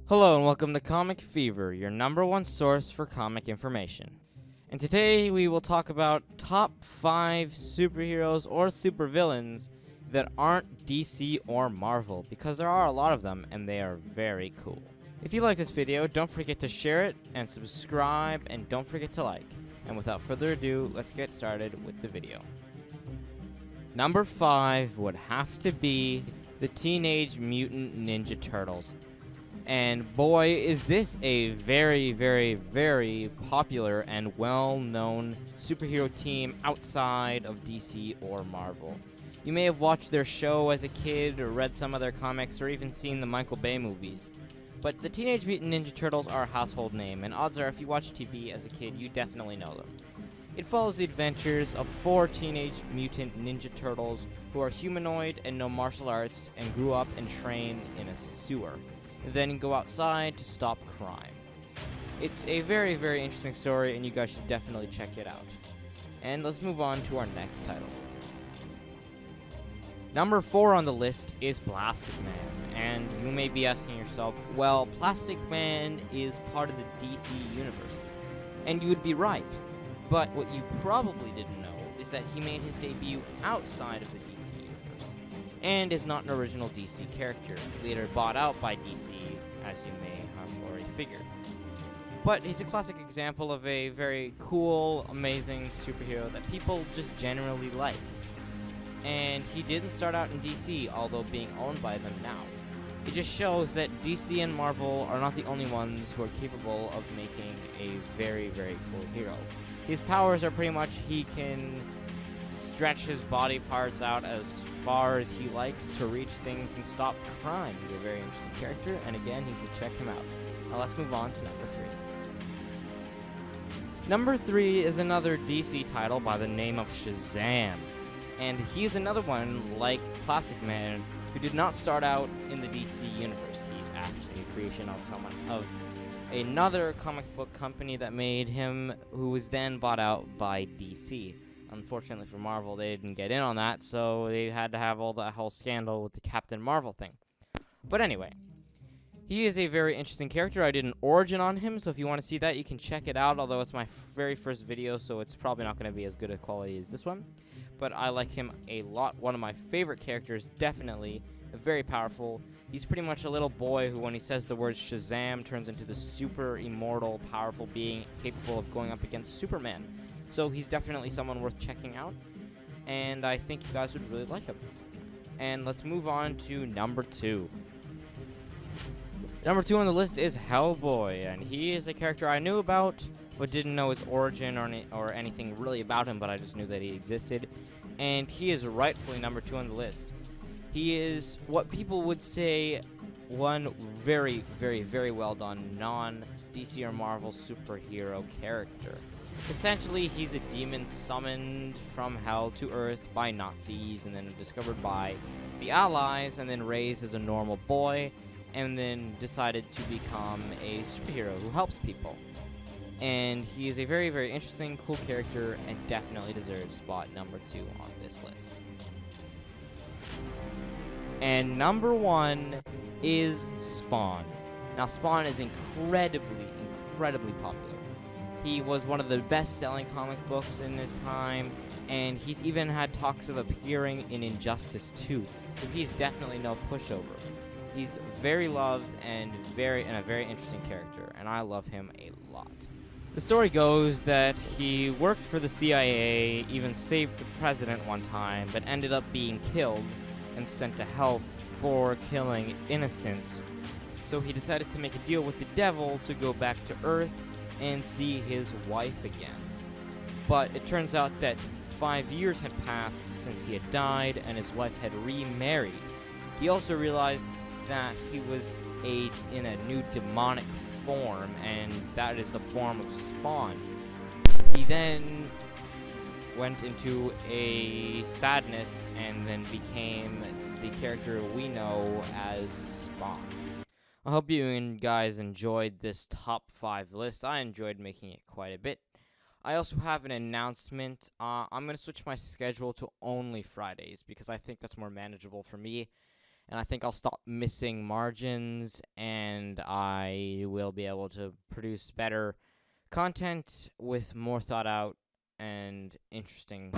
Hello and welcome to Comic Fever, your #1 source for comic information. And today we will talk about top 5 superheroes or supervillains that aren't DC or Marvel, because there are a lot of them and they are very cool. If you like this video, don't forget to share it and subscribe, and don't forget to like. And without further ado, let's get started with the video. Number 5 would have to be the Teenage Mutant Ninja Turtles. And boy, is this a very, very, very popular and well-known superhero team outside of DC or Marvel. You may have watched their show as a kid, or read some of their comics, or even seen the Michael Bay movies. But the Teenage Mutant Ninja Turtles are a household name, and odds are if you watched TV as a kid, you definitely know them. It follows the adventures of 4 Teenage Mutant Ninja Turtles who are humanoid and know martial arts and grew up and trained in a sewer, and then go outside to stop crime. It's a very, very interesting story, and you guys should definitely check it out. And let's move on to our next title. Number 4 on the list is Plastic Man, and you may be asking yourself, well, Plastic Man is part of the DC universe, and you would be right. But what you probably didn't know is that he made his debut outside of the DC universe, and is not an original DC character, later bought out by DC, as you may have already figured. But he's a classic example of a very cool, amazing superhero that people just generally like. And he didn't start out in DC, although being owned by them now. It just shows that DC and Marvel are not the only ones who are capable of making a very, very cool hero. His powers are pretty much he can stretch his body parts out as far as he likes to reach things and stop crime. He's a very interesting character, and again, you should check him out. Now let's move on to number 3. Number 3 is another DC title by the name of Shazam. And he's another one, like Plastic Man, who did not start out in the DC universe. He's actually a creation of another comic book company that made him, who was then bought out by DC. Unfortunately for Marvel, they didn't get in on that, so they had to have all that whole scandal with the Captain Marvel thing. But anyway, he is a very interesting character. I did an origin on him, so if you want to see that, you can check it out, although it's my very first video, so it's probably not going to be as good a quality as this one. But I like him a lot. One of my favorite characters, definitely. Very powerful. He's pretty much a little boy who, when he says the word Shazam, turns into the super immortal, powerful being capable of going up against Superman. So he's definitely someone worth checking out, and I think you guys would really like him. And let's move on to number 2. Number 2 on the list is Hellboy, and he is a character I knew about, but didn't know his origin or anything really about him, but I just knew that he existed. And he is rightfully number 2 on the list. He is what people would say one very, very, very well done non-DC or Marvel superhero character. Essentially, he's a demon summoned from hell to Earth by Nazis, and then discovered by the Allies, and then raised as a normal boy, and then decided to become a superhero who helps people. And he is a very, very interesting, cool character, and definitely deserves spot number 2 on this list. And number 1 is Spawn. Now, Spawn is incredibly, incredibly popular. He was one of the best-selling comic books in his time, and he's even had talks of appearing in Injustice 2, so he's definitely no pushover. He's very loved and a very interesting character, and I love him a lot. The story goes that he worked for the CIA, even saved the president one time, but ended up being killed and sent to hell for killing innocents. So he decided to make a deal with the devil to go back to Earth and see his wife again. But it turns out that 5 years had passed since he had died, and his wife had remarried. He also realized that he was in a new demonic form, and that is the form of Spawn. He then went into a sadness and then became the character we know as Spawn. I hope you guys enjoyed this top 5 list. I enjoyed making it quite a bit. I also have an announcement. I'm going to switch my schedule to only Fridays because I think that's more manageable for me. and I think I'll stop missing margins, and I will be able to produce better content with more thought out and interesting